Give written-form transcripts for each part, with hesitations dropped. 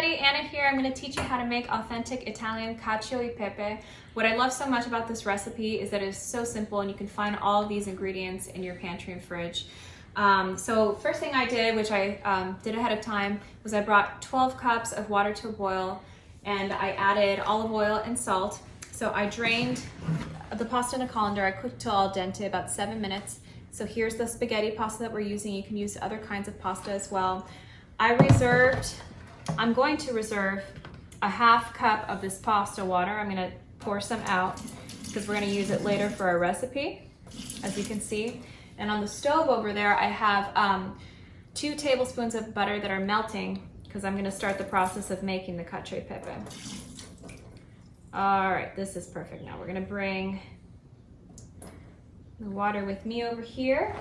everybody, Anna here. I'm going to teach you how to make authentic Italian cacio e pepe. What I love so much about this recipe is that it's so simple and you can find all of these ingredients in your pantry and fridge. So first thing I did, which I did ahead of time, was I brought 12 cups of water to a boil and I added olive oil and salt. So I drained the pasta in a colander. I cooked till al dente, about 7 minutes. So here's the spaghetti pasta that we're using. You can use other kinds of pasta as well. I'm going to reserve a half cup of this pasta water. I'm going to pour some out because we're going to use it later for our recipe, as you can see. And on the stove over there, I have 2 tablespoons of butter that are melting because I'm going to start the process of making the cacio e pepe. All right, this is perfect. Now we're going to bring the water with me over here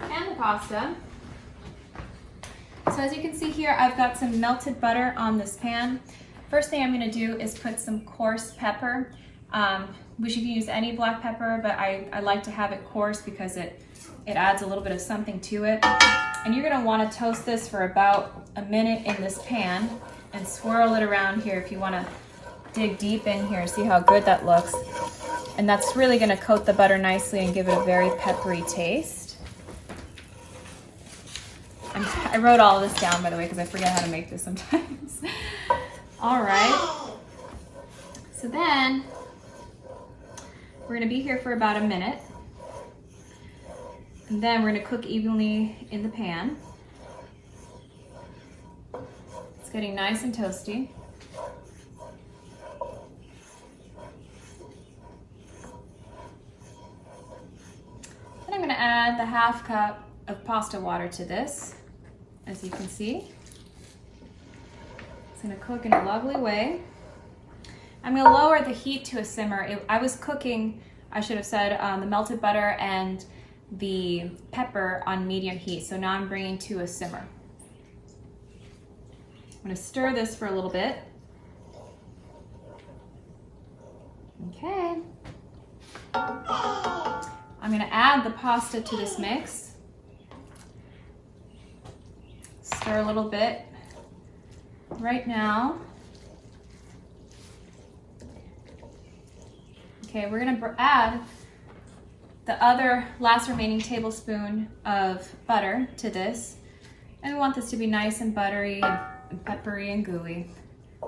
and the pasta. So as you can see here, I've got some melted butter on this pan. First thing I'm going to do is put some coarse pepper, which you can use any black pepper, but I like to have it coarse because it adds a little bit of something to it. And you're going to want to toast this for about a minute in this pan and swirl it around here if you want to dig deep in here, see how good that looks. And that's really going to coat the butter nicely and give it a very peppery taste. I wrote all of this down, by the way, because I forget how to make this sometimes. All right. So then we're going to be here for about a minute. And then we're going to cook evenly in the pan. It's getting nice and toasty. Then I'm going to add the half cup of pasta water to this. As you can see, it's going to cook in a lovely way. I'm going to lower the heat to a simmer. I was cooking, I should have said, the melted butter and the pepper on medium heat, so now I'm bringing to a simmer. I'm going to stir this for a little bit. Okay. I'm going to add the pasta to this mix. Stir a little bit right now. Okay, we're going to add the other last remaining tablespoon of butter to this. And we want this to be nice and buttery and peppery and gooey.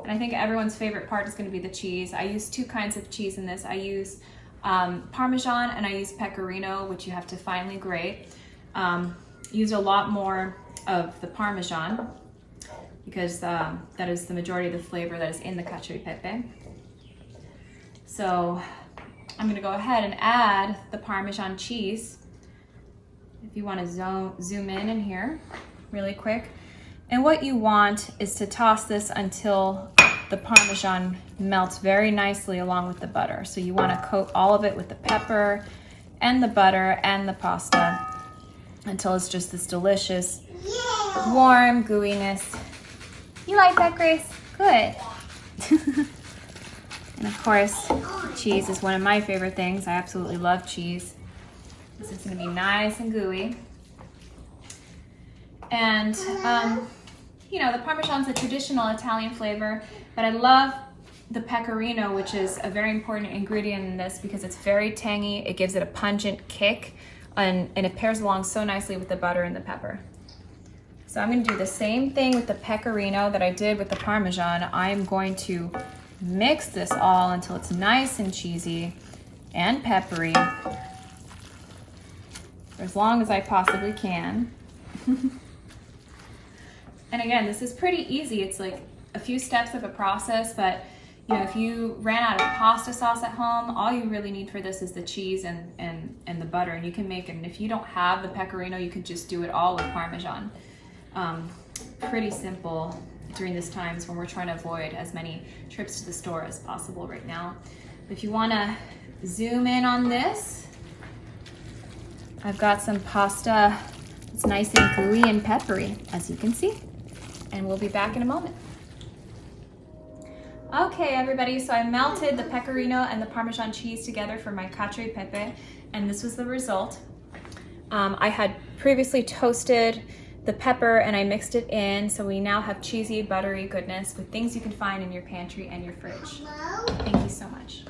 And I think everyone's favorite part is going to be the cheese. I use 2 kinds of cheese in this. I use Parmesan and I use Pecorino, which you have to finely grate. Use a lot more of the Parmesan because that is the majority of the flavor that is in the cacio e pepe. So I'm going to go ahead and add the Parmesan cheese. If you want to zoom in here really quick. And what you want is to toss this until the Parmesan melts very nicely along with the butter. So you want to coat all of it with the pepper and the butter and the pasta until it's just this delicious, warm gooiness. You like that, Grace? Good. And of course, cheese is one of my favorite things. I absolutely love cheese. This is going to be nice and gooey. And, you know, the Parmesan's a traditional Italian flavor, but I love the Pecorino, which is a very important ingredient in this because it's very tangy. It gives it a pungent kick, and it pairs along so nicely with the butter and the pepper. So I'm going to do the same thing with the Pecorino that I did with the Parmesan. I'm going to mix this all until it's nice and cheesy and peppery for as long as I possibly can. And again, this is pretty easy. It's like a few steps of a process, but you know, if you ran out of pasta sauce at home, all you really need for this is the cheese and the butter, and you can make it. And if you don't have the Pecorino, you can just do it all with Parmesan. Pretty simple during these times when we're trying to avoid as many trips to the store as possible right now. If you want to zoom in on this, I've got some pasta. It's nice and gooey and peppery, as you can see. And we'll be back in a moment. Okay, everybody, so I melted the Pecorino and the Parmesan cheese together for my cacio e pepe, and this was the result. I had previously toasted the pepper and I mixed it in, so we now have cheesy, buttery goodness with things you can find in your pantry and your fridge. Thank you so much.